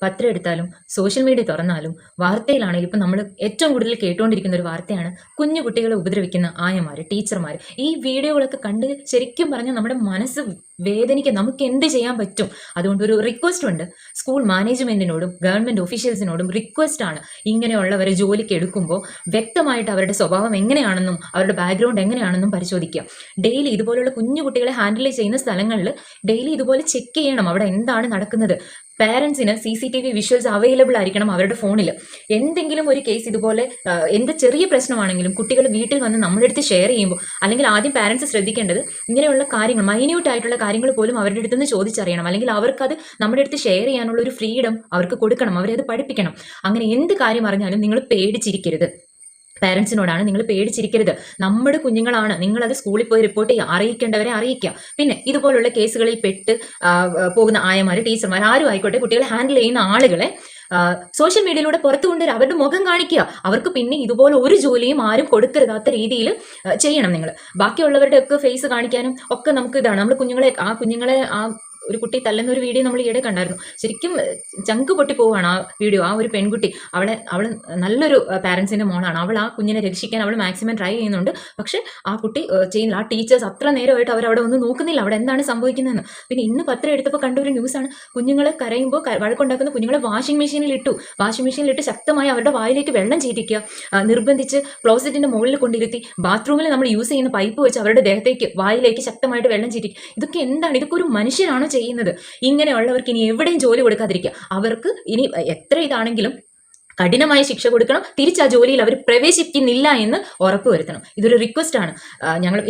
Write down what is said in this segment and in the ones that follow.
പത്രം എടുത്താലും social media തുറന്നാലും വാർത്തയിലാണെങ്കിലും ഇപ്പം നമ്മൾ ഏറ്റവും കൂടുതൽ കേട്ടുകൊണ്ടിരിക്കുന്ന ഒരു വാർത്തയാണ് കുഞ്ഞു കുട്ടികളെ ഉപദ്രവിക്കുന്ന ആയമാർ, ടീച്ചർമാർ. ഈ വീഡിയോകളൊക്കെ കണ്ട് ശരിക്കും പറഞ്ഞാൽ നമ്മുടെ മനസ്സ് വേദനിക്കുക. നമുക്ക് എന്ത് ചെയ്യാൻ പറ്റും? അതുകൊണ്ട് ഒരു റിക്വസ്റ്റ് ഉണ്ട് സ്കൂൾ മാനേജ്മെന്റിനോടും ഗവൺമെന്റ് ഒഫീഷ്യൽസിനോടും റിക്വസ്റ്റ് ആണ്, ഇങ്ങനെയുള്ളവരെ ജോലിക്ക് എടുക്കുമ്പോൾ വ്യക്തമായിട്ട് അവരുടെ സ്വഭാവം എങ്ങനെയാണെന്നും അവരുടെ ബാക്ക്ഗ്രൗണ്ട് എങ്ങനെയാണെന്നും പരിശോധിക്കുക. ഡെയിലി ഇതുപോലുള്ള കുഞ്ഞു കുട്ടികളെ ഹാൻഡിൽ ചെയ്യുന്ന സ്ഥലങ്ങളിൽ ഡെയിലി ഇതുപോലെ ചെക്ക് ചെയ്യണം അവിടെ എന്താണ് നടക്കുന്നത്. പാരൻസിന് CCTV വിഷ്വൽസ് അവൈലബിൾ ആയിരിക്കണം അവരുടെ ഫോണിൽ. എന്തെങ്കിലും ഒരു കേസ് ഇതുപോലെ എന്ത് ചെറിയ പ്രശ്നമാണെങ്കിലും കുട്ടികൾ വീട്ടിൽ വന്ന് നമ്മുടെ അടുത്ത് ഷെയർ ചെയ്യുമ്പോൾ, അല്ലെങ്കിൽ ആദ്യം പാരൻസ് ശ്രദ്ധിക്കേണ്ടത് ഇങ്ങനെയുള്ള കാര്യങ്ങൾ, മൈന്യൂട്ട് ആയിട്ടുള്ള കാര്യങ്ങൾ പോലും അവരുടെ അടുത്ത് നിന്ന് ചോദിച്ചറിയണം. അല്ലെങ്കിൽ അവർക്കത് നമ്മുടെ അടുത്ത് ഷെയർ ചെയ്യാനുള്ള ഒരു ഫ്രീഡം അവർക്ക് കൊടുക്കണം, അവരെ അത് പഠിപ്പിക്കണം. അങ്ങനെ എന്ത് കാര്യം അറിഞ്ഞാലും നിങ്ങൾ പേടിച്ചിരിക്കരുത്. പാരൻസിനോടാണ് നിങ്ങൾ പേടിച്ചിരിക്കരുത്. നമ്മുടെ കുഞ്ഞുങ്ങളാണ്, നിങ്ങളത് സ്കൂളിൽ പോയി റിപ്പോർട്ട് ചെയ്യുക, അറിയിക്കേണ്ടവരെ അറിയിക്കുക. പിന്നെ ഇതുപോലുള്ള കേസുകളിൽ പെട്ട് പോകുന്ന ആയമാർ, ടീച്ചർമാർ, ആരും ആയിക്കോട്ടെ, കുട്ടികളെ ഹാൻഡിൽ ചെയ്യുന്ന ആളുകളെ സോഷ്യൽ മീഡിയയിലൂടെ പുറത്തു കൊണ്ടുവരിക, അവരുടെ മുഖം കാണിക്കുക. അവർക്ക് പിന്നെ ഇതുപോലെ ഒരു ജോലിയും ആരും കൊടുക്കരുതാത്ത രീതിയിൽ ചെയ്യണം നിങ്ങൾ. ബാക്കിയുള്ളവരുടെ ഒക്കെ ഫേസ് കാണിക്കാനും ഒക്കെ നമുക്ക് ഇതാണ്. നമ്മൾ കുഞ്ഞുങ്ങളെ ഒരു കുട്ടി തല്ലുന്ന ഒരു വീഡിയോ നമ്മൾ ഈയിടെ കണ്ടായിരുന്നു. ശരിക്കും ചങ്ക് പൊട്ടി പോവുകയാണ് ആ വീഡിയോ. ആ ഒരു പെൺകുട്ടി, അവൾ നല്ലൊരു പാരൻസിന്റെ മോളാണ്. അവൾ ആ കുഞ്ഞിനെ രക്ഷിക്കാൻ അവൾ മാക്സിമം ട്രൈ ചെയ്യുന്നുണ്ട്. പക്ഷെ ആ കുട്ടി ചെയ്യുന്നില്ല. ആ ടീച്ചേഴ്സ് അത്ര നേരമായിട്ട് അവരവിടെ ഒന്നും നോക്കുന്നില്ല അവിടെ എന്താണ് സംഭവിക്കുന്നതെന്ന്. പിന്നെ ഇന്ന് പത്രം എടുത്തപ്പോൾ കണ്ട ഒരു ന്യൂസാണ്, കുഞ്ഞുങ്ങളെ കരയുമ്പോൾ വഴക്കുണ്ടാക്കുന്ന കുഞ്ഞുങ്ങളെ വാഷിംഗ് മെഷീനിലിട്ട് ശക്തമായി അവരുടെ വായിലേക്ക് വെള്ളം ചീറ്റിക്കുക, നിർബന്ധിച്ച് ക്ലോസറ്റിന്റെ മുകളിൽ കൊണ്ടിരുത്തി ബാത്റൂമിൽ നമ്മൾ യൂസ് ചെയ്യുന്ന പൈപ്പ് വെച്ച് അവരുടെ ദേഹത്തേക്ക്, വായിലേക്ക് ശക്തമായിട്ട് വെള്ളം ചീറ്റിക്കുക. ഇതൊക്കെ എന്താണ്? ഇതൊക്കെ ഒരു മനുഷ്യനാണോ ചെയ്യുന്നത്? ഇങ്ങനെയുള്ളവർക്ക് ഇനി എവിടെയും ജോലി കൊടുക്കാതിരിക്കുക. അവർക്ക് ഇനി എത്ര ഇതാണെങ്കിലും കഠിനമായ ശിക്ഷ കൊടുക്കണം. തിരിച്ച് ആ ജോലിയിൽ അവർ പ്രവേശിക്കുന്നില്ല എന്ന് ഉറപ്പുവരുത്തണം. ഇതൊരു റിക്വസ്റ്റ് ആണ്.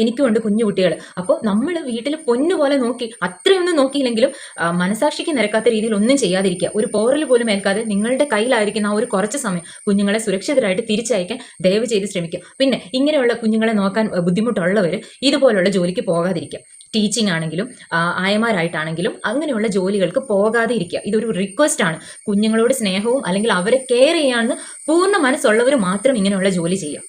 എനിക്കുമുണ്ട് കുഞ്ഞു കുട്ടികൾ. അപ്പോൾ നമ്മൾ വീട്ടിൽ പൊന്നുപോലെ നോക്കി, അത്രയൊന്നും നോക്കിയില്ലെങ്കിലും മനസാക്ഷിക്ക് നിരക്കാത്ത രീതിയിൽ ഒന്നും ചെയ്യാതിരിക്കുക. ഒരു പോറൽ പോലും ഏൽക്കാതെ നിങ്ങളുടെ കയ്യിലായിരിക്കുന്ന ആ ഒരു കുറച്ച് സമയം കുഞ്ഞുങ്ങളെ സുരക്ഷിതരായിട്ട് തിരിച്ചയക്കാൻ ദയവ് ചെയ്ത് ശ്രമിക്കുക. പിന്നെ ഇങ്ങനെയുള്ള കുഞ്ഞുങ്ങളെ നോക്കാൻ ബുദ്ധിമുട്ടുള്ളവർ ഇതുപോലുള്ള ജോലിക്ക് പോകാതിരിക്കുക. ടീച്ചിങ് ആണെങ്കിലും ആയമാരായിട്ടാണെങ്കിലും അങ്ങനെയുള്ള ജോലികൾക്ക് പോകാതെ ഇരിക്കുക. ഇതൊരു റിക്വസ്റ്റ് ആണ്. കുഞ്ഞുങ്ങളോട് സ്നേഹവും അല്ലെങ്കിൽ അവരെ കെയർ ചെയ്യാമെന്ന് പൂർണ്ണ മനസ്സുള്ളവർ മാത്രം ഇങ്ങനെയുള്ള ജോലി ചെയ്യുക.